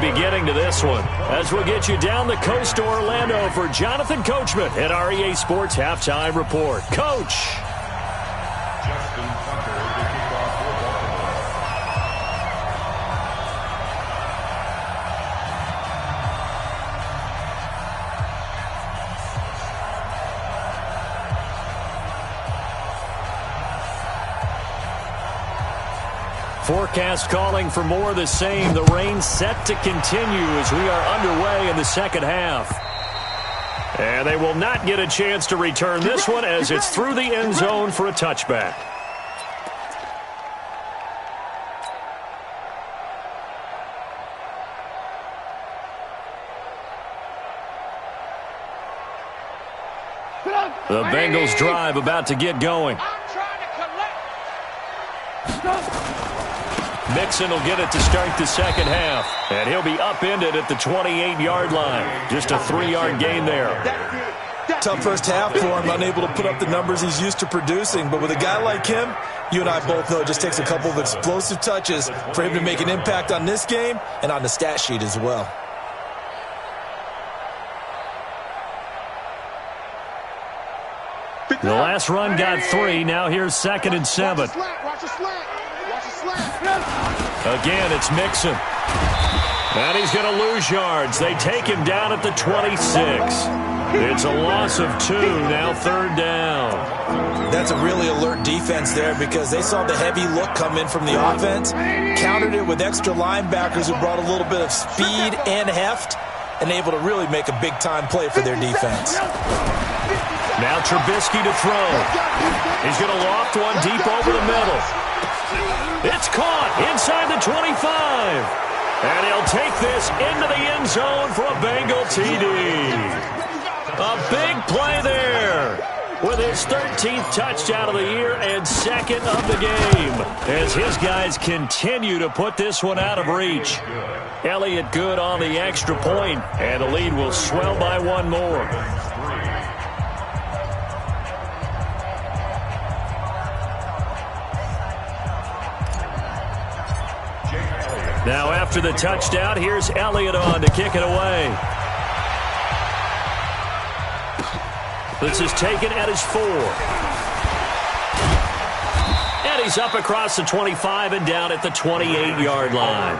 Be getting to this one as we'll get you down the coast to Orlando for Jonathan Coachman at REA Sports Halftime Report. Coach. Forecast calling for more of the same. The rain set to continue as we are underway in the second half. And they will not get a chance to return this one as it's through the end zone for a touchback. The Bengals drive about to get going. Mixon will get it to start the second half. And he'll be upended at the 28-yard line. Just a 3-yard gain there. Tough first half for him, unable to put up the numbers he's used to producing. But with a guy like him, you and I both know it just takes a couple of explosive touches for him to make an impact on this game and on the stat sheet as well. The last run got 3. Now here's 2nd and 7. Again, it's Mixon. And he's going to lose yards. They take him down at the 26. It's a loss of 2, now 3rd down. That's a really alert defense there because they saw the heavy look come in from the offense, countered it with extra linebackers who brought a little bit of speed and heft, and able to really make a big-time play for their defense. Now Trubisky to throw. He's going to loft one deep over the middle. It's caught inside the 25. And he'll take this into the end zone for a Bengal TD. A big play there with his 13th touchdown of the year and 2nd of the game as his guys continue to put this one out of reach. Elliott good on the extra point, and the lead will swell by 1 more. Now after the touchdown, here's Elliott on to kick it away. This is taken at his 4. And he's up across the 25 and down at the 28-yard line.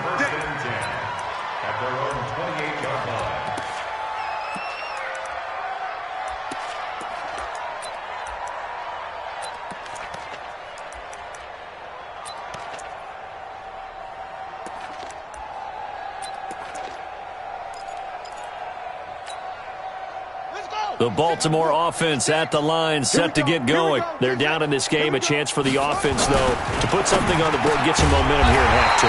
The Baltimore offense at the line, set to get going. They're down in this game. A chance for the offense, though, to put something on the board, get some momentum here at half 2.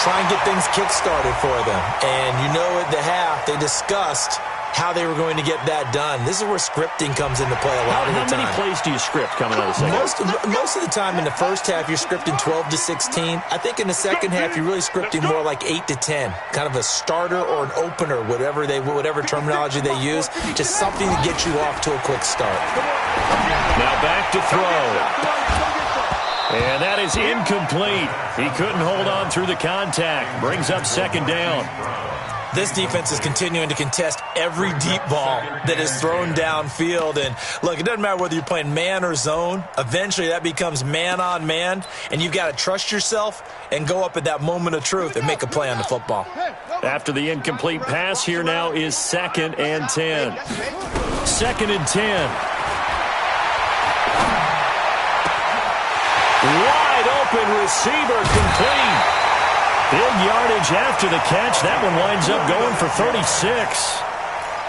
Try and get things kick-started for them. And you know at the half, they discussed how they were going to get that done. This is where scripting comes into play a lot of the time. How many plays do you script coming out of the second half? Most of the time in the first half, you're scripting 12 to 16. I think in the second half, you're really scripting more like 8 to 10. Kind of a starter or an opener, whatever terminology they use. Just something to get you off to a quick start. Now back to throw. And that is incomplete. He couldn't hold on through the contact. Brings up 2nd down. This defense is continuing to contest every deep ball that is thrown downfield. And, look, it doesn't matter whether you're playing man or zone. Eventually, that becomes man-on-man, and you've got to trust yourself and go up at that moment of truth and make a play on the football. After the incomplete pass, here now is 2nd and 10. 2nd and 10. Wide open receiver complete. Big yardage after the catch. That one winds up going for 36.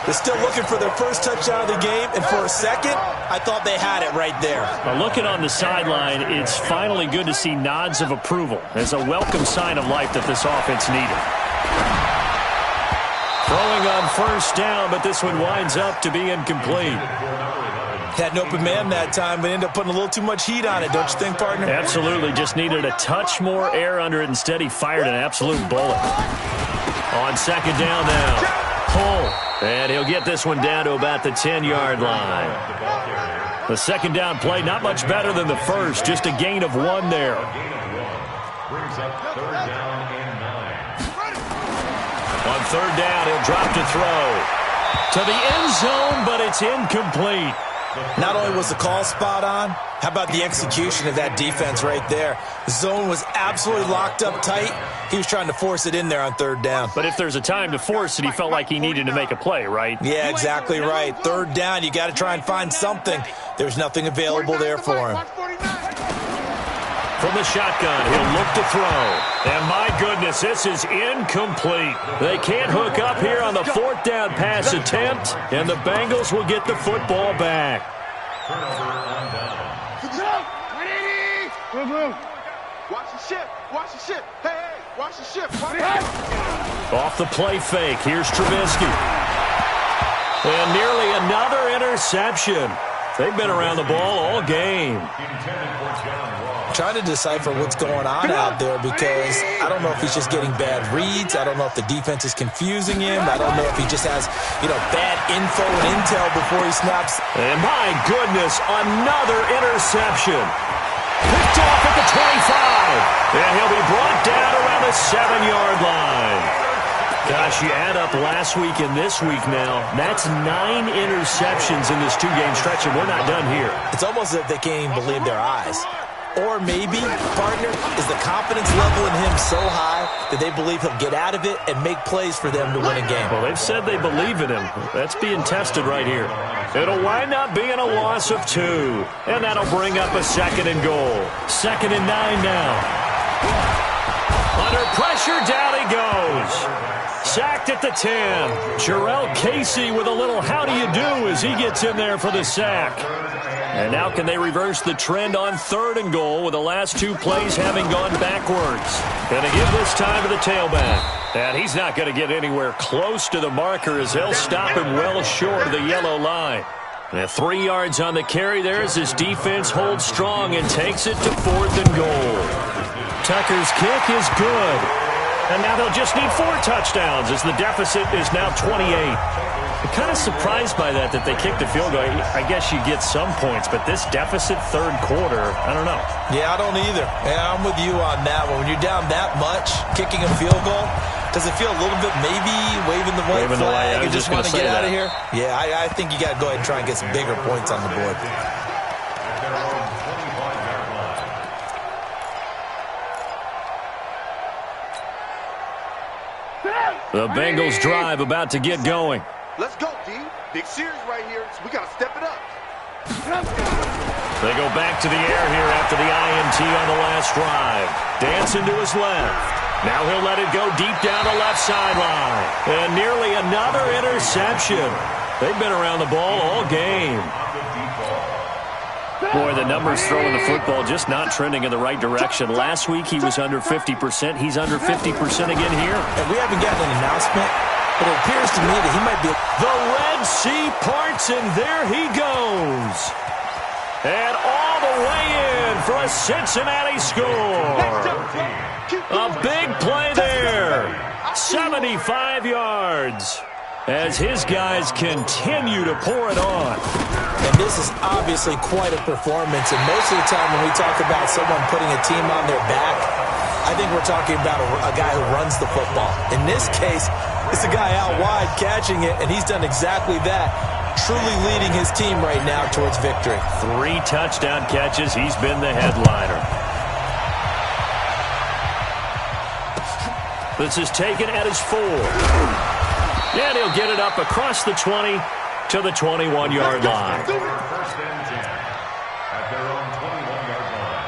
They're still looking for their first touchdown of the game, and for a second, I thought they had it right there. Now looking on the sideline, it's finally good to see nods of approval as a welcome sign of life that this offense needed. Throwing on 1st down, but this one winds up to be incomplete. Had an open man that time, but ended up putting a little too much heat on it, don't you think, partner? Absolutely. Just needed a touch more air under it. Instead, he fired an absolute bullet. On 2nd down now. Pull. And he'll get this one down to about the 10-yard line. The 2nd down play, not much better than the first. Just a gain of 1 there. Brings up 3rd down and 9. On third down, he'll drop to throw. To the end zone, but it's incomplete. Not only was the call spot on, how about the execution of that defense right there? The zone was absolutely locked up tight. He was trying to force it in there on third down. But if there's a time to force it, he felt like he needed to make a play, right? Yeah, exactly right. Third down, you got to try and find something. There's nothing available there for him. From the shotgun, he'll look to throw. And my goodness, this is incomplete. They can't hook up here on the fourth down pass attempt, and the Bengals will get the football back. Watch the ship. Watch the ship. Hey, watch the ship. Off the play fake, here's Trubisky. And nearly another interception. They've been around the ball all game. Trying to decipher what's going on out there because I don't know if he's just getting bad reads. I don't know if the defense is confusing him. I don't know if he just has, bad info and intel before he snaps. And my goodness, another interception. Picked off at the 25. And he'll be brought down around the 7-yard line. Gosh, you add up last week and this week now, that's 9 interceptions in this 2-game stretch, and we're not done here. It's almost as if they can't even believe their eyes. Or maybe, partner, is the confidence level in him so high that they believe he'll get out of it and make plays for them to win a game. Well, they've said they believe in him. That's being tested right here. It'll wind up being a loss of 2, and that'll bring up a 2nd and goal. 2nd and 9 now. Under pressure, down he goes. Sacked at the 10. Jarrell Casey with a little how do you do as he gets in there for the sack. And now can they reverse the trend on 3rd and goal with the last 2 plays having gone backwards? Going to give this time to the tailback. And he's not going to get anywhere close to the marker as they'll stop him well short of the yellow line. And 3 yards on the carry there as his defense holds strong and takes it to 4th and goal. Tucker's kick is good. And now they'll just need 4 touchdowns as the deficit is now 28. I'm kind of surprised by that they kicked the field goal. I guess you get some points, but this deficit 3rd quarter, I don't know. Yeah, I don't either. Yeah, I'm with you on that one. When you're down that much, kicking a field goal, does it feel a little bit maybe waving the white flag and just want to get out of here? Yeah, I think you got to go ahead and try and get some bigger points on the board. The Bengals drive about to get going. Let's go, D. Big series right here, so we got to step it up. They go back to the air here after the INT on the last drive. Dancing to his left. Now he'll let it go deep down the left sideline. And nearly another interception. They've been around the ball all game. Boy, the numbers throwing the football just not trending in the right direction. Last week he was under 50%. He's under 50% again here. And we haven't gotten an announcement, but it appears to me that he might be... The Red Sea parts, and there he goes. And all the way in for a Cincinnati score. A big play there. 75 yards as his guys continue to pour it on. And this is obviously quite a performance. And most of the time when we talk about someone putting a team on their back, I think we're talking about a guy who runs the football. In this case, it's a guy out wide catching it, and he's done exactly that, truly leading his team right now towards victory. 3 touchdown catches. He's been the headliner. This is taken at his 4. And he'll get it up across the 20 to the 21-yard line. First and 10 at their own 21-yard line.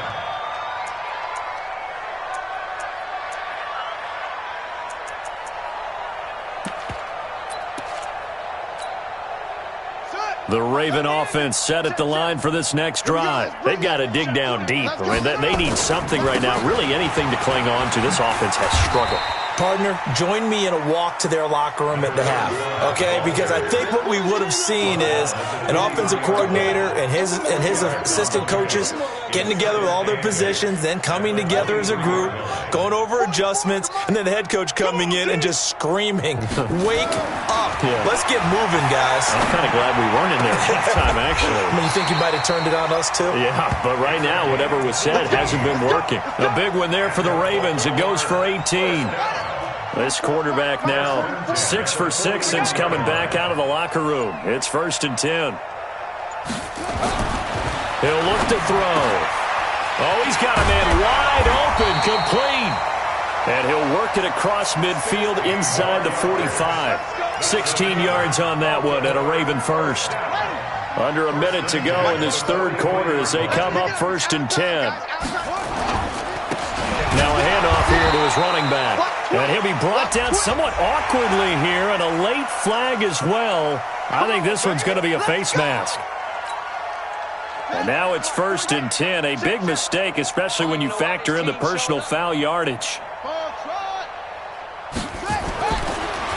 The Raven offense set at the line for this next drive. They've got to dig down deep. I mean, they need something right now, really anything to cling on to. This offense has struggled. Partner, join me in a walk to their locker room at the half, okay? Because I think what we would have seen is an offensive coordinator and his assistant coaches getting together with all their positions, then coming together as a group, going over adjustments, and then the head coach coming in and just screaming, "Wake up! Yeah. Let's get moving, guys." I'm kind of glad we weren't in there halftime, actually. I mean, you think you might have turned it on us too? Yeah, but right now, whatever was said hasn't been working. A big one there for the Ravens. It goes for 18. This quarterback now 6 for 6 since coming back out of the locker room. It's 1st and 10. He'll look to throw. Oh, he's got a man wide open, complete. And he'll work it across midfield inside the 45. 16 yards on that one and a Raven first. Under a minute to go in this third quarter as they come up 1st and 10. Now a handoff here to his running back. And he'll be brought down somewhat awkwardly here, and a late flag as well. I think this one's going to be a face mask. And now it's 1st and 10. A big mistake, especially when you factor in the personal foul yardage.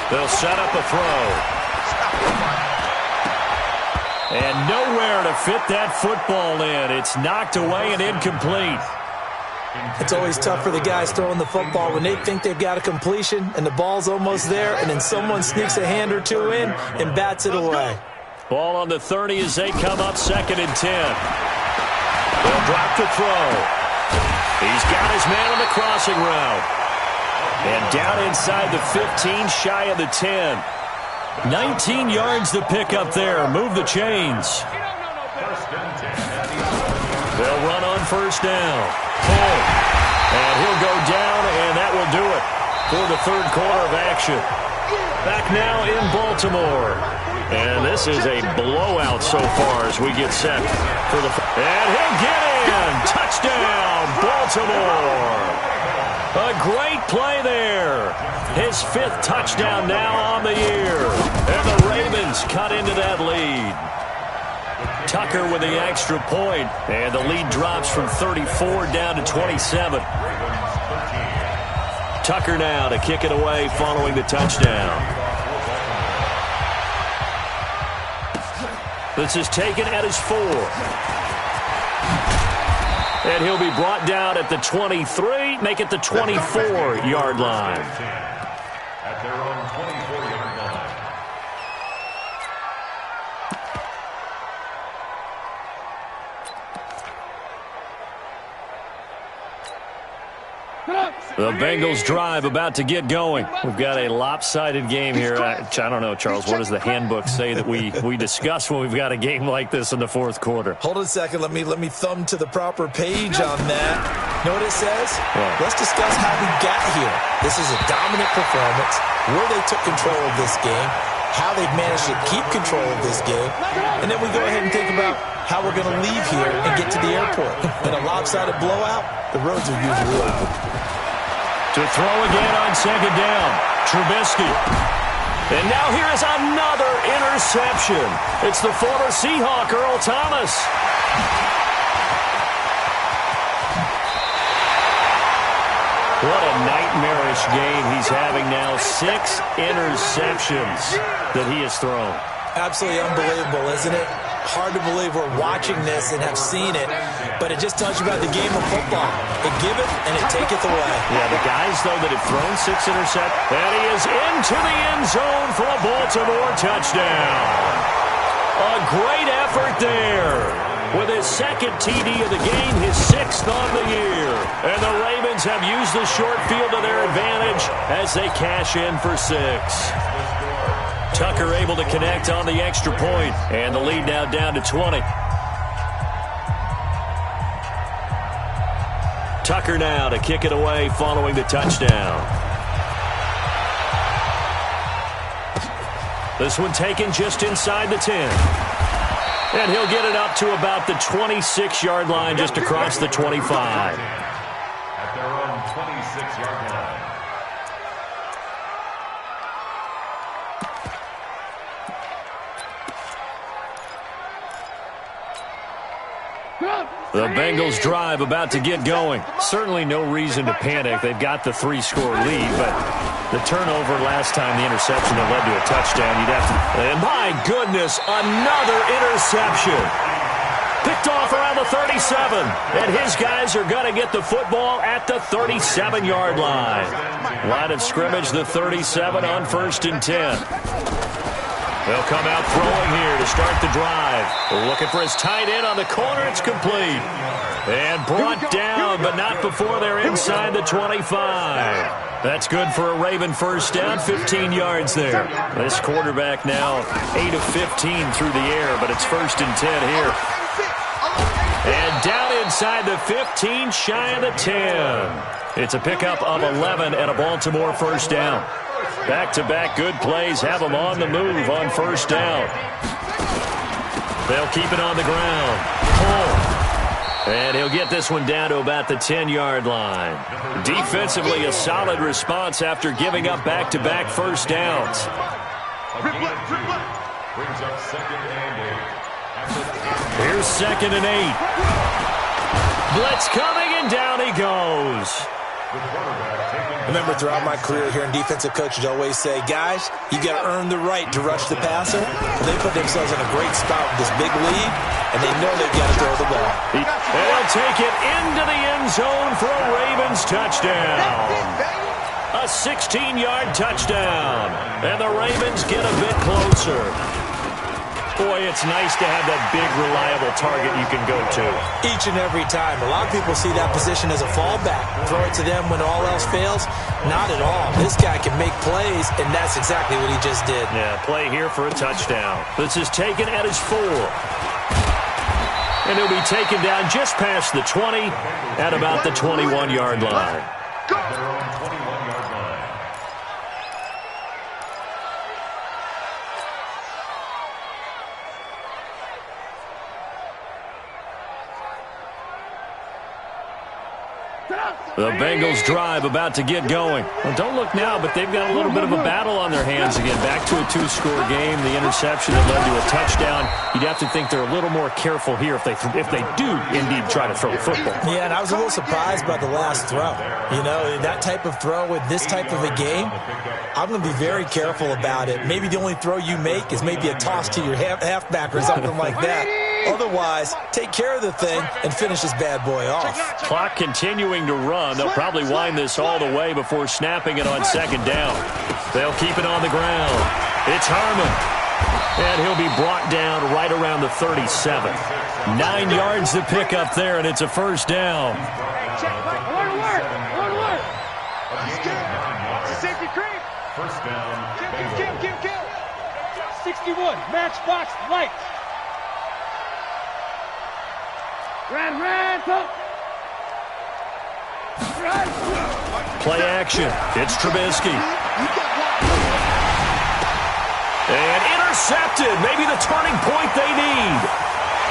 They'll set up a throw. And nowhere to fit that football in. It's knocked away and incomplete. It's always tough for the guys throwing the football when they think they've got a completion and the ball's almost there, and then someone sneaks a hand or two in and bats it away. Ball on the 30 as they come up 2nd and 10. They'll drop to throw. He's got his man on the crossing route. And down inside the 15, shy of the 10. 19 yards to pick up there. Move the chains. They'll run on 1st down. And he'll go down, and that will do it for the third quarter of action. Back now in Baltimore. And this is a blowout so far as we get set for the... And he'll get in! Touchdown, Baltimore! A great play there. His 5th touchdown now on the year. And the Ravens cut into that lead. Tucker with the extra point, and the lead drops from 34 down to 27. Tucker now to kick it away following the touchdown. This is taken at his 4. And he'll be brought down at the 23, make it the 24-yard line. At their own 24-yard line. The Bengals drive about to get going. We've got a lopsided game here. I don't know, Charles, what does the handbook say that we discuss when we've got a game like this in the fourth quarter? Hold on a second. Let me thumb to the proper page on that. Know what it says? What? Let's discuss how we got here. This is a dominant performance, where they took control of this game, how they've managed to keep control of this game, and then we go ahead and think about how we're going to leave here and get to the airport. In a lopsided blowout, the roads are usually open. To throw again on 2nd down, Trubisky. And now here is another interception. It's the former Seahawk, Earl Thomas. What a nightmarish game he's having now. 6 interceptions that he has thrown. Absolutely unbelievable, isn't it? Hard to believe we're watching this and have seen it, but it just tells you about the game of football. It giveth and it taketh away. Yeah, the guys, though, that have thrown 6 interceptions, and he is into the end zone for a Baltimore touchdown. A great effort there. With his 2nd TD of the game, his 6th on the year. And the Ravens have used the short field to their advantage as they cash in for 6. Tucker able to connect on the extra point, and the lead now down to 20. Tucker now to kick it away following the touchdown. This one taken just inside the 10. And he'll get it up to about the 26-yard line, just across the 25. At their own 26-yard line. The Bengals drive about to get going. Certainly no reason to panic. They've got the 3-score lead, but the turnover last time, the interception that led to a touchdown, you'd have to... And my goodness, another interception. Picked off around the 37, and his guys are going to get the football at the 37-yard line. Line of scrimmage, the 37 on 1st and 10. They'll come out throwing here to start the drive. Looking for his tight end on the corner. It's complete. And brought down, but not before they're inside the 25. That's good for a Raven first down, 15 yards there. This quarterback now 8 of 15 through the air, but it's 1st and 10 here. And down inside the 15, shy of the 10. It's a pickup of 11 and a Baltimore first down. Back-to-back good plays have them on the move on first down. They'll keep it on the ground. Pull. And he'll get this one down to about the 10-yard line. Defensively, a solid response after giving up back-to-back first downs. Here's 2nd and 8. Blitz coming, and down he goes. Remember, throughout my career here in defensive coaches always say, guys, you got to earn the right to rush the passer. Well, they put themselves in a great spot with this big lead, and they know they've got to throw the ball. They'll take it into the end zone for a Ravens touchdown. A 16-yard touchdown, and the Ravens get a bit closer. Boy, it's nice to have that big, reliable target you can go to. Each and every time. A lot of people see that position as a fallback. Throw it to them when all else fails. Not at all. This guy can make plays, and that's exactly what he just did. Yeah, play here for a touchdown. This is taken at his 4. And he'll be taken down just past the 20 at about the 21-yard line. The Bengals drive about to get going. Well, don't look now, but they've got a little bit of a battle on their hands again. Back to a 2-score game. The interception that led to a touchdown. You'd have to think they're a little more careful here if they do indeed try to throw the football. Yeah, and I was a little surprised by the last throw. You know, that type of throw with this type of a game, I'm going to be very careful about it. Maybe the only throw you make is maybe a toss to your halfback or something like that. Otherwise, take care of the thing and finish this bad boy off. Clock continuing to run. They'll probably wind this all the way before snapping it on 2nd down. They'll keep it on the ground. It's Harmon. And he'll be brought down right around the 37. 9 yards to pick up there, and it's a first down. First down. Kill. 61, matchbox lights. Run, go. Play action. It's Trubisky. And intercepted. Maybe the turning point they need.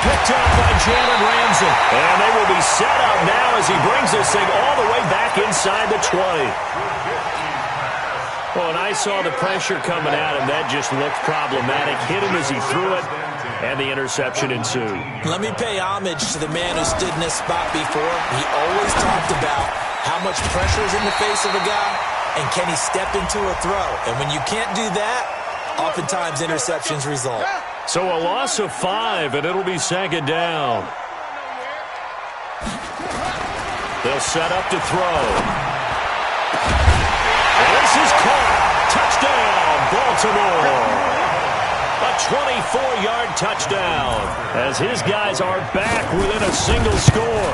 Picked up by Jalen Ramsey. And they will be set up now as he brings this thing all the way back inside the 20. Well, and I saw the pressure coming at him. That just looked problematic. Hit him as he threw it. And the interception ensued. Let me pay homage to the man who stood in this spot before. He always talked about how much pressure is in the face of a guy and can he step into a throw. And when you can't do that, oftentimes interceptions result. So a loss of 5, and it'll be 2nd down. They'll set up to throw. And this is caught. Touchdown, Baltimore. A 24-yard touchdown as his guys are back within a single score.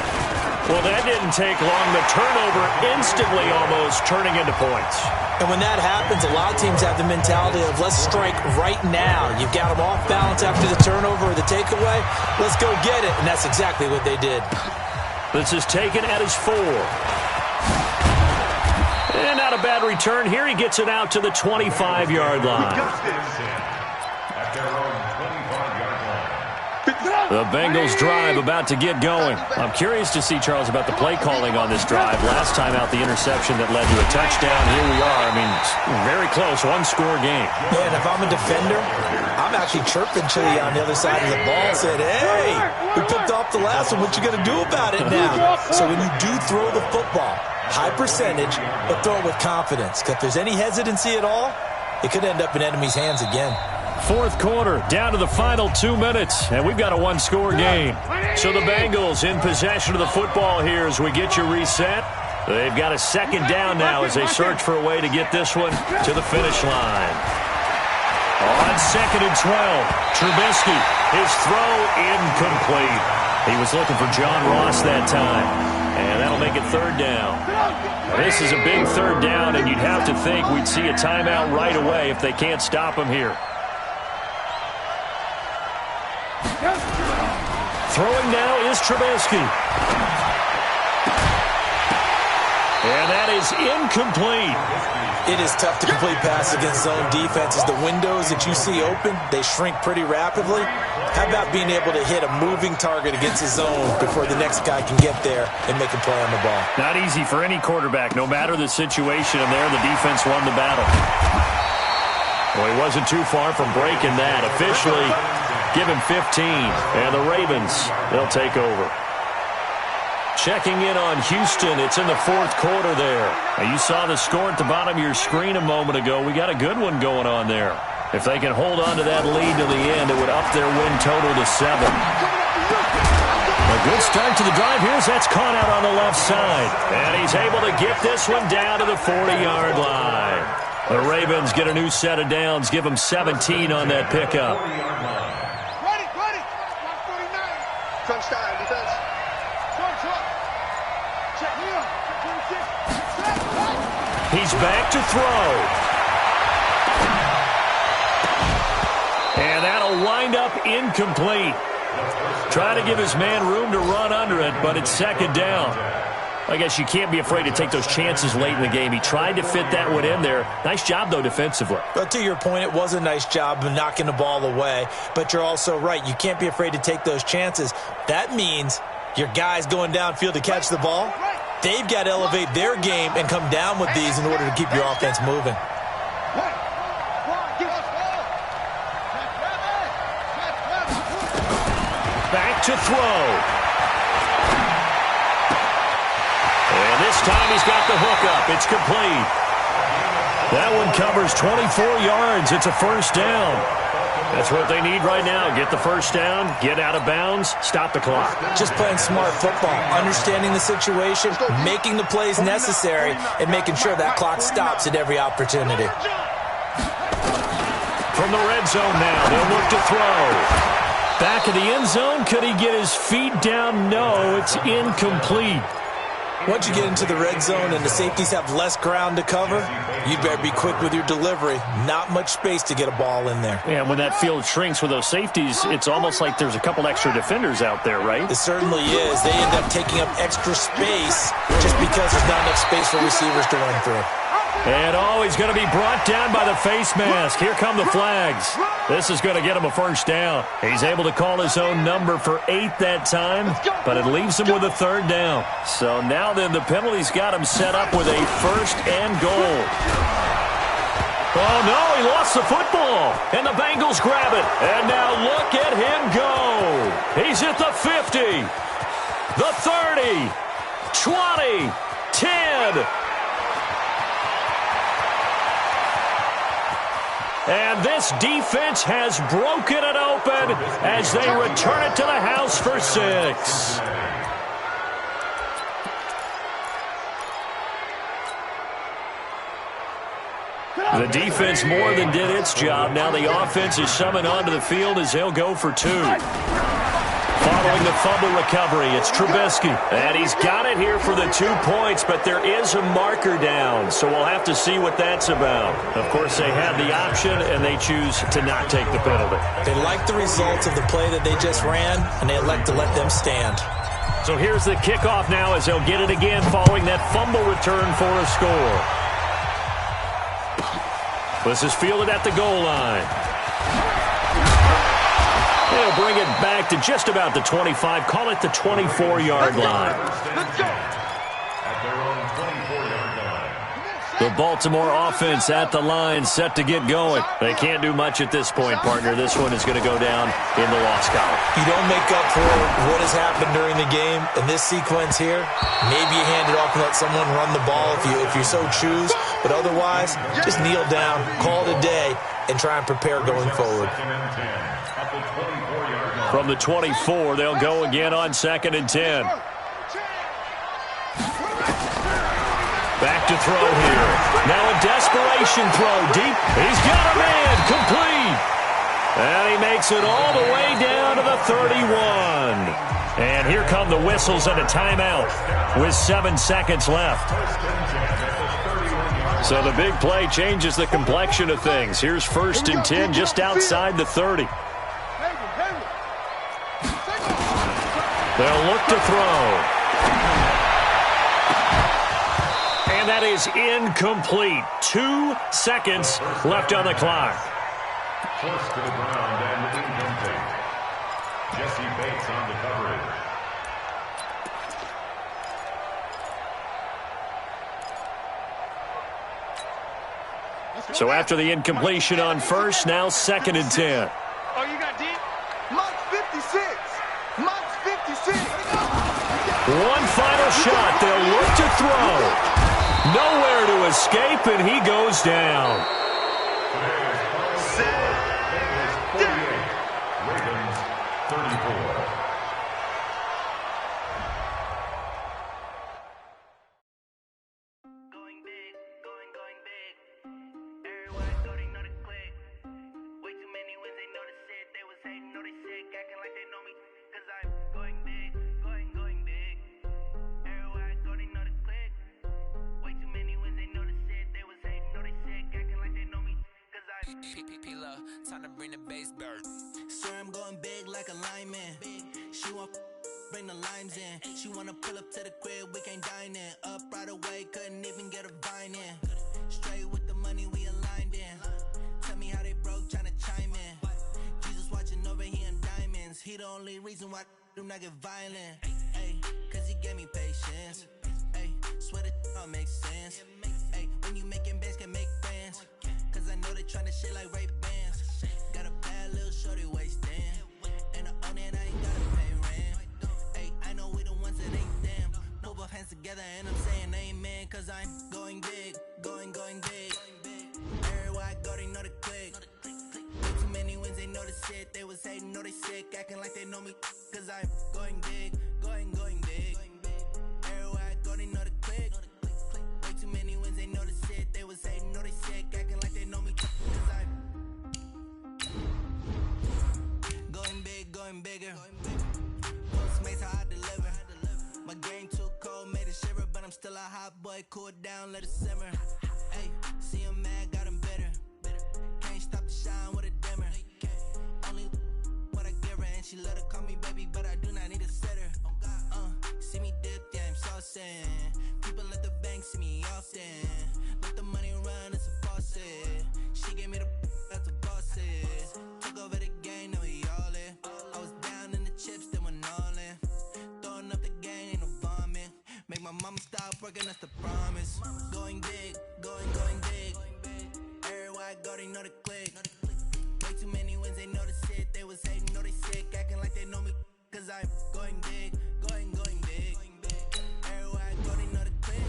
Well, that didn't take long. The turnover instantly almost turning into points. And when that happens, a lot of teams have the mentality of let's strike right now. You've got them off balance after the turnover or the takeaway. Let's go get it. And that's exactly what they did. This is taken at his 4. And not a bad return here. He gets it out to the 25-yard line. The Bengals drive about to get going. I'm curious to see, Charles, about the play calling on this drive. Last time out, the interception that led to a touchdown. Here we are. I mean, very close, 1-score game. Yeah, and if I'm a defender, I'm actually chirping to you on the other side of the ball, saying, hey, we picked off the last one. What you going to do about it now? So when you do throw the football, high percentage, but throw it with confidence. Because if there's any hesitancy at all, it could end up in enemy's hands again. 4th quarter, down to the final 2 minutes, and we've got a 1-score game. So the Bengals in possession of the football here as we get you reset. They've got a 2nd down now as they search for a way to get this one to the finish line. On 2nd and 12, Trubisky, his throw incomplete. He was looking for John Ross that time, and that'll make it 3rd down. This is a big 3rd down, and you'd have to think we'd see a timeout right away if they can't stop him here. Throwing now is Trubisky. And that is incomplete. It is tough to complete passes against zone defenses. The windows that you see open, they shrink pretty rapidly. How about being able to hit a moving target against his zone before the next guy can get there and make a play on the ball? Not easy for any quarterback, no matter the situation. And there, the defense won the battle. Well, he wasn't too far from breaking that. Officially, give him 15. And the Ravens, they'll take over. Checking in on Houston. It's in the 4th quarter there. Now, you saw the score at the bottom of your screen a moment ago. We got a good one going on there. If they can hold on to that lead to the end, it would up their win total to 7. A good start to the drive. Here's that's caught out on the left side. And he's able to get this one down to the 40-yard line. The Ravens get a new set of downs. Give them 17 on that pickup. Ready. 149. Crunch time, defense. Check me out. 26. He's back to throw. And that'll wind up incomplete. Trying to give his man room to run under it, but it's 2nd down. I guess you can't be afraid to take those chances late in the game. He tried to fit that one in there. Nice job, though, defensively. But to your point, it was a nice job of knocking the ball away. But you're also right. You can't be afraid to take those chances. That means your guys going downfield to catch the ball, they've got to elevate their game and come down with these in order to keep your offense moving. Back to throw. And this time he's got the hook up. It's complete. That one covers 24 yards. It's a 1st down. That's what they need right now. Get the 1st down, get out of bounds, stop the clock. Just playing smart football, understanding the situation, making the plays necessary, and making sure that clock stops at every opportunity. From the red zone now, they'll look to throw. Back of the end zone, could he get his feet down? No, it's incomplete. Once you get into the red zone and the safeties have less ground to cover, you'd better be quick with your delivery. Not much space to get a ball in there. Yeah, when that field shrinks with those safeties, it's almost like there's a couple extra defenders out there, right? It certainly is. They end up taking up extra space just because there's not enough space for receivers to run through. And he's going to be brought down by the face mask. Here come the flags. This is going to get him a 1st down. He's able to call his own number for 8 that time, but it leaves him with a 3rd down. So now then, the penalty's got him set up with a 1st and goal. Oh, no, he lost the football, and the Bengals grab it. And now look at him go. He's at the 50, the 30, 20, 10. And this defense has broken it open as they return it to the house for 6. The defense more than did its job. Now the offense is summoned onto the field as they'll go for 2. Following the fumble recovery, it's Trubisky. And he's got it here for the 2 points, but there is a marker down, so we'll have to see what that's about. Of course, they had the option, and they choose to not take the penalty. They like the results of the play that they just ran, and they elect to let them stand. So here's the kickoff now as they'll get it again following that fumble return for a score. This is fielded at the goal line. They'll bring it back to just about the 25. Call it the 24-yard line. Let's go. At their own 24-yard line. The Baltimore offense at the line, set to get going. They can't do much at this point, partner. This one is going to go down in the loss column. You don't make up for what has happened during the game. In this sequence here, maybe you hand it off and let someone run the ball if you so choose. But otherwise, just kneel down, call it a day, and try and prepare going forward. From the 24, they'll go again on 2nd and 10. Back to throw here. Now a desperation throw deep. He's got a man. Complete. And he makes it all the way down to the 31. And here come the whistles and a timeout with 7 seconds left. So the big play changes the complexion of things. Here's 1st and 10 just outside the 30. They'll look to throw. And that is incomplete. 2 seconds left on the clock. Close to the ground and incomplete. Jesse Bates on the coverage. So after the incompletion on 1st, now 2nd and 10. Oh, you got deep? Monk's 56. Monk's 56. One final shot. They'll look to throw. Nowhere to escape, and he goes down. Ravens 34. Time to bring the base bird. Swear I'm going big like a lineman. She want bring the limes in. She wanna pull up to the crib, we can't dine in. Up right away, couldn't even get a vine in. Straight with the money we aligned in. Tell me how they broke, tryna chime in. Jesus watching over here in diamonds. He the only reason why I do not get violent. Ay, cause he gave me patience. Ay, swear that all makes sense. Ay, when you making bands can make friends. Cause I know they tryna shit like Ray Bans. Got a bad little shorty wasting. And I own it, I ain't gotta pay rent. Ay, I know we the ones that ain't them. Move our hands together and I'm saying amen. Cause I'm going big, going big. Everywhere I go, they know the click. Way too many wins, they know the shit. They was hating, know they sick, acting like they know me. Cause I'm going big, going big. Everywhere I go, they know the click. Way too many wins, they know the shit. They was hating, know they sick, acting like they know me. Cause I'm going bigger. Postmates how I deliver. My game too cold, made it shiver, but I'm still a hot boy. Cool it down, let it simmer. Hey, see him mad, got him bitter. Can't stop the shine with a dimmer. Only what I give her, and she let her call me baby, but I do not need a sitter. See me dip, yeah, I'm saucing. People at the bank see me often. Let the money run, it's a faucet. She gave me the that's a bosses. Took over the game, now we all in. I was down in the chips, then went all in. Throwing up the gang, ain't no vomit. Make my mama stop working, that's the promise. Going big, going big. Everywhere I go, they know the click. Way too many wins, they know the shit. They was hating, know they sick, acting like they know me. Cause I'm going big, going big. Everywhere I go, they know the click.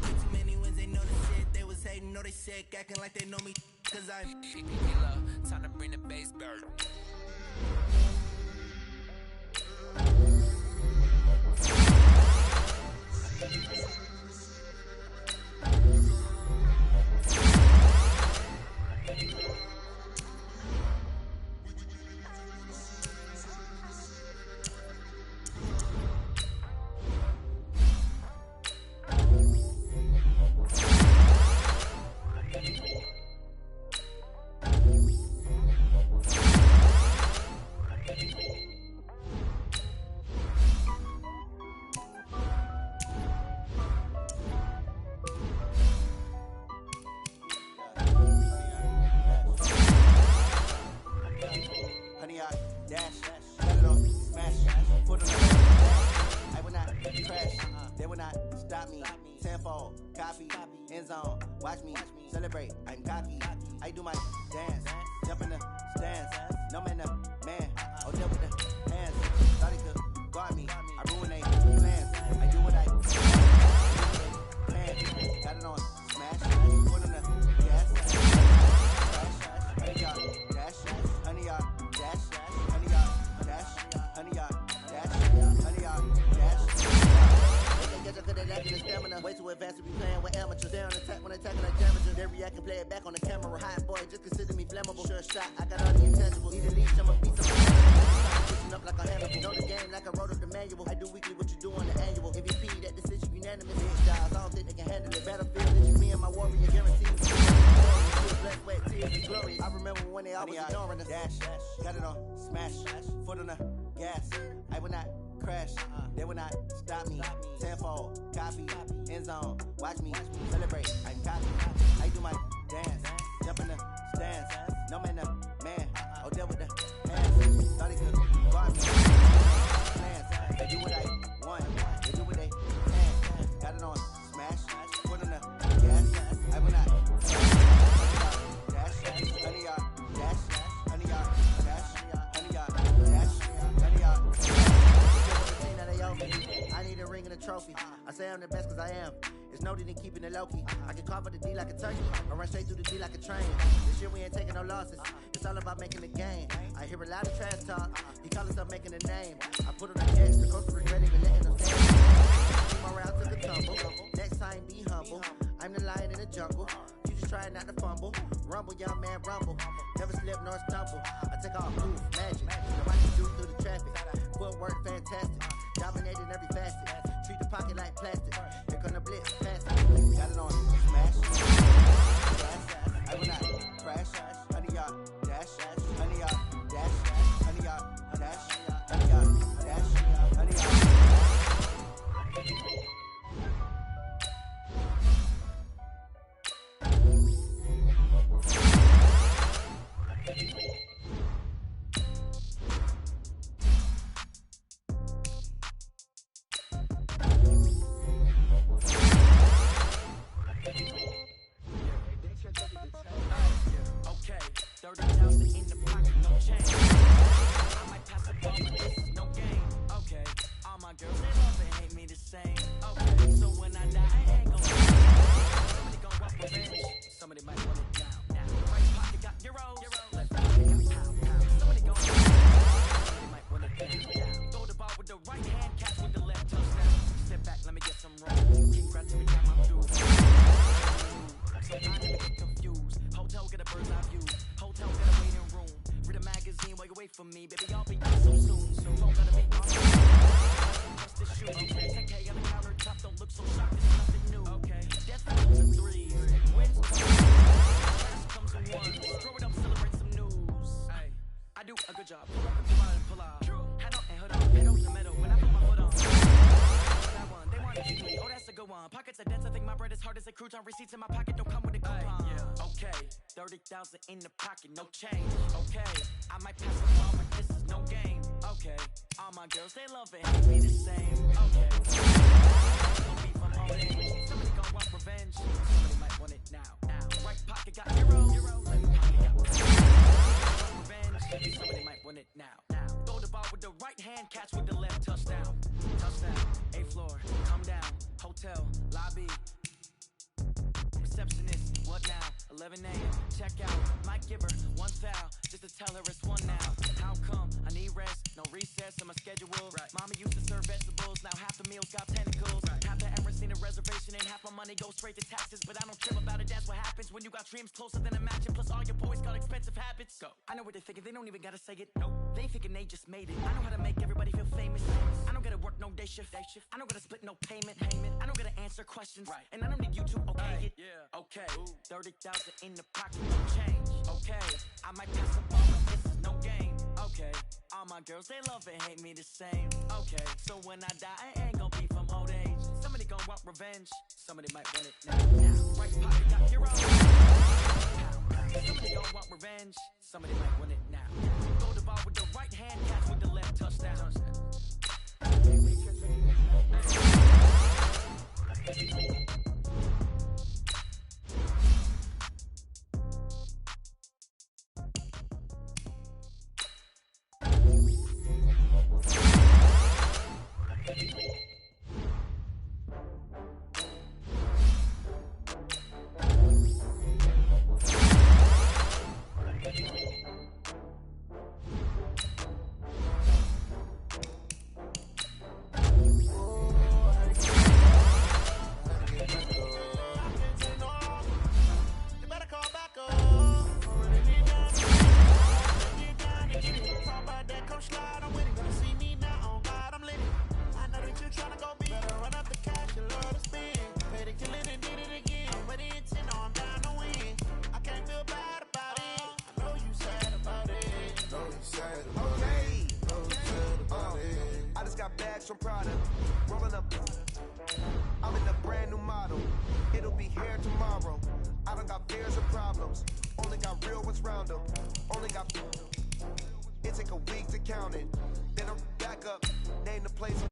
Way too many wins, they know the shit. They was hating, know they sick, acting like they know me. Cause I'm time to bring the base bird. Watch me celebrate, I'm cocky. I do my dance, jump in the stands. No man, man, I'll jump with the hands. Thought he could guard me, I ruin they plans. I do what I plan. Got it on smash, put in the gas. Honey yard dash, honey yard dash, honey yard dash, honey yard dash, honey yard dash. Guess I could have lacking the stamina. Way too advanced to be playing with amateurs. They're on attack when attacking like damages. They react and play it back on the camera. Hot boy, just consider me flammable. Sure shot, I got all the intangibles. Need a leash, I'ma beat some competition up like a Hannibal. Know the game like I wrote up the manual. I do weekly what you do on the annual. MVP, that decision unanimous. Hit styles, I don't think they can handle it. Battlefield, it's just me and my warrior guaranteed. Black, wet, tears, is glorious. I remember when they always ignoring us. Dash, got it on, smash, foot on the gas. I will not crash, they will not stop me. Tenfold, copy, end zone, watch me celebrate. I'm copy, I do my dance, jump in the stands. No man, the man, oh, deal with the hands. Thought he could guard me. Plans, they do what I want, they do what they can. Got it on, smash, foot on the gas. I will not dash, honey yard, dash, honey yard, dash, honey yard, dash, honey yard. I need a ring and a trophy. I say I'm the best cause I am. It's no need in keeping it low-key. I can carve up the D like a turkey, or run straight through the D like a train. This year we ain't taking no losses. It's all about making the game. I hear a lot of trash talk. He call himself making a name. I put on the X, the coast of regretting and letting them stand. My route took a tumble. Next time be humble. I'm the lion in the jungle. You just trying not to fumble. Rumble, young man, rumble. Never slip nor stumble. I take off moves, magic. Nobody can do through the traffic. Footwork fantastic. Dominating every facet. Treat the pocket like plastic. Here come the blitz, pass it. Got it on, smash. Dash. I will not crash. Honey yard, dash. Honey yard, dash. Honey yard, dash. Honey yard, dash. Honey yard. Okay, 30,000 in the pocket, no change. I might pass the ball, but this is no game. Okay, all my girls, they love and hate me the same. Okay, so when I die, I ain't gon' somebody gon' walk revenge. Somebody might want it down. Right pocket got euros, left pocket got pound. Somebody gon' somebody might want it down. Throw the ball with the right hand, catch with the left touchdown. Step back, let me get some room. Congrats every time I'm through. So I never get confused. Hotel get a bird's eye view. Hotel get a waiting room. Read a magazine while you wait for me. Baby, I'll be back so soon. So don't gotta be on just this shoe. Okay, 10K on the countertop. Don't look so shocked. It's nothing new. Okay, death comes in threes. Wins comes in cash comes in ones. Throw it up, celebrate some news. Hey, I do a good job. Pull up and pull out and pull out. Head on and hood on. Head over the middle when I put my foot on. That one, they want to keep me. Oh, that's a good one. Pockets are dense. I think my bread is hard as a crouton. Receipts in my pocket don't come with a coupon. Yeah. Okay, 30,000 in the pocket, no change. Okay, I might pass the ball, but this is no game. Okay, all my girls, they love it, hate me the same. Okay, gon' be from old age. Somebody gon' want revenge. Somebody might want it now. Right pocket got euros, left pocket got revenge. Somebody might want it now. Throw the ball with the right hand, catch with the left touchdown. Touchdown, 8th floor, come down. Hotel, lobby. Receptionist, what now? 11 a.m. Check out. Might give her one foul just to tell her it's one now. How come? I need rest, no recess in my schedule. Right. Mama used to serve vegetables, now half the meals got tentacles. Right. Half the Emirates need a reservation and half my money goes straight to taxes. But I don't trip about it, that's what happens when you got dreams closer than a matching. Plus all your boys got expensive habits. Go. I know what they're thinking, they don't even gotta say it. Nope. They thinking they just made it. I know how to make everybody feel famous. I don't gotta work no day shift. I don't gotta split no payment. I don't gotta answer questions. Right. And I don't need you to okay it. Yeah. Okay. 30,000 in the pocket, no change. Okay. I might pass the ball, but this is no game. Okay. All my girls, they love and hate me the same. Okay. So when I die, I ain't gon' be from old age. Somebody gon' want revenge. Somebody might want it now. Right pocket got euros. Somebody gon' want revenge. Somebody might want it now. Throw the ball with the right hand, catch with the left touchdown. got bags from Prada. Rolling up, I'm in a brand new model. It'll be here tomorrow. I don't got fears or problems. Only got real ones round them. Only got. It take a week to count it. Then I'm back up. Name the place.